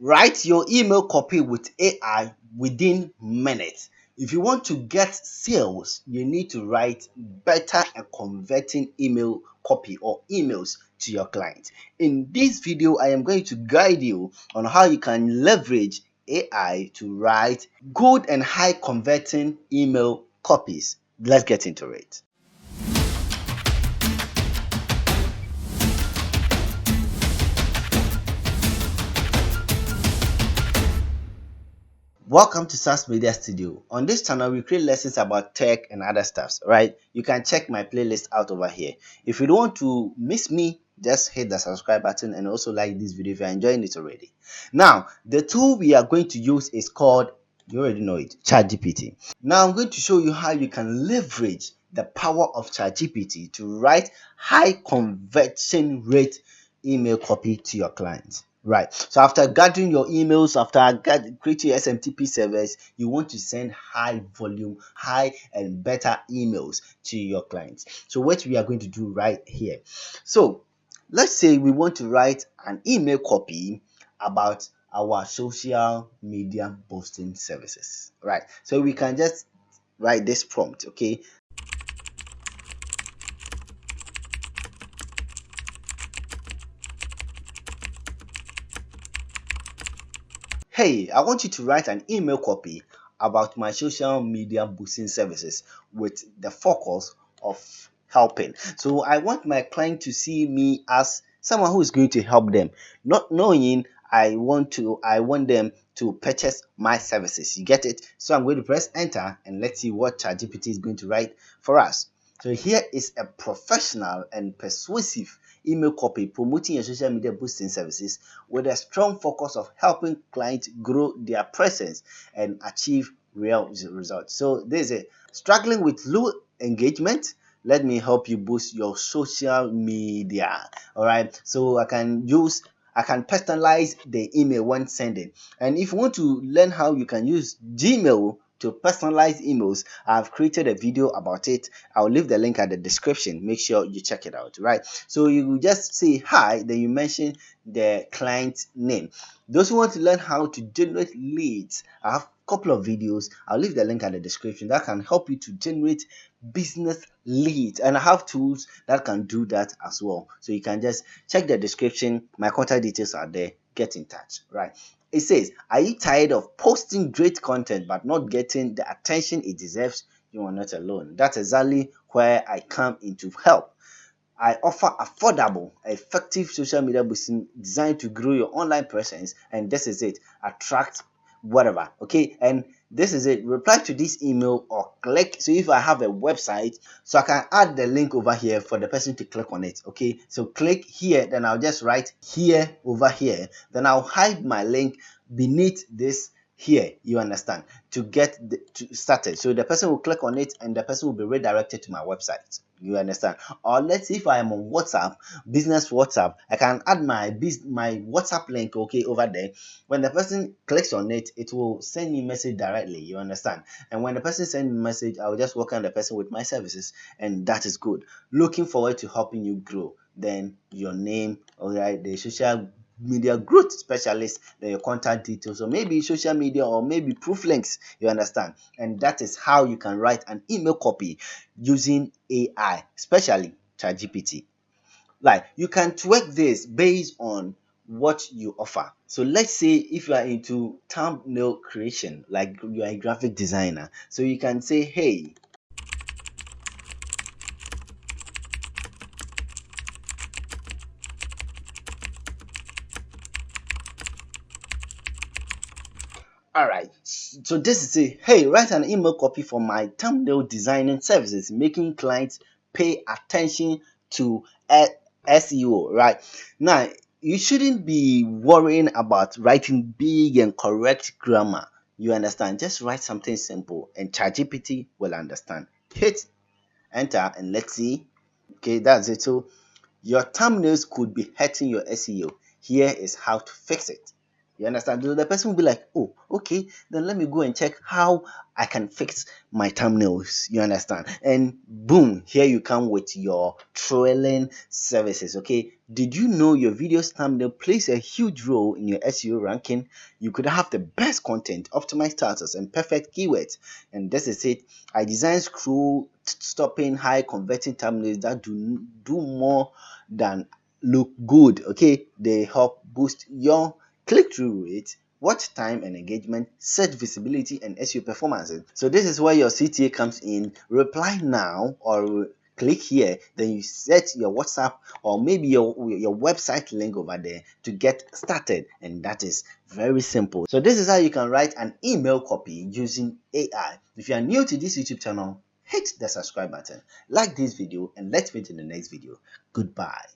Write your email copy with AI within minutes. If you want to get sales, you need to write better and converting email copy or emails to your client. In this video, I am going to guide you on how you can leverage AI to write good and high converting email copies. Let's get into it. Welcome to SaaS Media Studio. On this channel, we create lessons about tech and other stuffs, right? You can check my playlist out over here. If you don't want to miss me, just hit the subscribe button and also like this video if you're enjoying it already. Now, the tool we are going to use is called, you already know it, ChatGPT. Now, I'm going to show you how you can leverage the power of ChatGPT to write high conversion rate email copy to your clients. Right. So after gathering your emails, after creating your SMTP servers, you want to send high volume, high and better emails to your clients. So what we are going to do right here. So let's say we want to write an email copy about our social media boosting services. Right. So we can just write this prompt. Okay. Hey, I want you to write an email copy about my social media boosting services with the focus of helping. So I want my client to see me as someone who is going to help them, not knowing I want them to purchase my services. You get it? So I'm going to press enter and let's see what ChatGPT is going to write for us. So here is a professional and persuasive email copy promoting your social media boosting services with a strong focus of helping clients grow their presence and achieve real results. So this is struggling with low engagement. Let me help you boost your social media. All right. So I can personalize the email when sending. And if you want to learn how you can use Gmail to personalize emails, I've created a video about it. I'll leave the link at the description. Make sure you check it out, right? So you just say hi, then you mention the client name. Those who want to learn how to generate leads, I have a couple of videos. I'll leave the link at the description that can help you to generate business leads, and I have tools that can do that as well. So you can just check the description. My contact details are there. Get in touch, right? It says, are you tired of posting great content but not getting the attention it deserves? You are not alone. That's exactly where I come in to help. I offer affordable, effective social media boosting designed to grow your online presence, and this is it. Attract whatever, okay? And this is it. Reply to this email or click. So if I have a website, so I can add the link over here for the person to click on it, okay? So click here, then I'll just write here over here, then I'll hide my link beneath this here, you understand, to get to started. So the person will click on it and the person will be redirected to my website, you understand. Or let's say if I am on WhatsApp, business WhatsApp, I can add my WhatsApp link, okay, over there. When the person clicks on it, it will send me message directly, you understand. And when the person sends me message, I will just welcome the person with my services, and that is good. Looking forward to helping you grow. Then your name, all right, the social media growth specialist, then your contact details, or maybe social media, or maybe proof links, you understand. And that is how you can write an email copy using AI, especially ChatGPT. Like, you can tweak this based on what you offer. So let's say if you are into thumbnail creation, like you are a graphic designer, so you can say, hey, all right. So this is it. Hey, write an email copy for my thumbnail designing services, making clients pay attention to SEO. Right now, you shouldn't be worrying about writing big and correct grammar. You understand? Just write something simple, and ChatGPT will understand. Hit enter, and let's see. Okay, that's it. So your thumbnails could be hurting your SEO. Here is how to fix it. You understand? So the person will be like, oh, okay, then let me go and check how I can fix my thumbnails. You understand? And boom, here you come with your trailing services. Okay, did you know your video's thumbnail plays a huge role in your SEO ranking? You could have the best content, optimized titles, and perfect keywords. And this is it. I design scroll stopping, high converting thumbnails that do more than look good. Okay, they help boost your click-through rate, watch time and engagement, search visibility, and SEO performances. So this is where your CTA comes in. Reply now or click here, then you set your WhatsApp or maybe your website link over there to get started, and that is very simple. So this is how you can write an email copy using AI. If you are new to this YouTube channel, hit the subscribe button, like this video, and let's meet in the next video. Goodbye.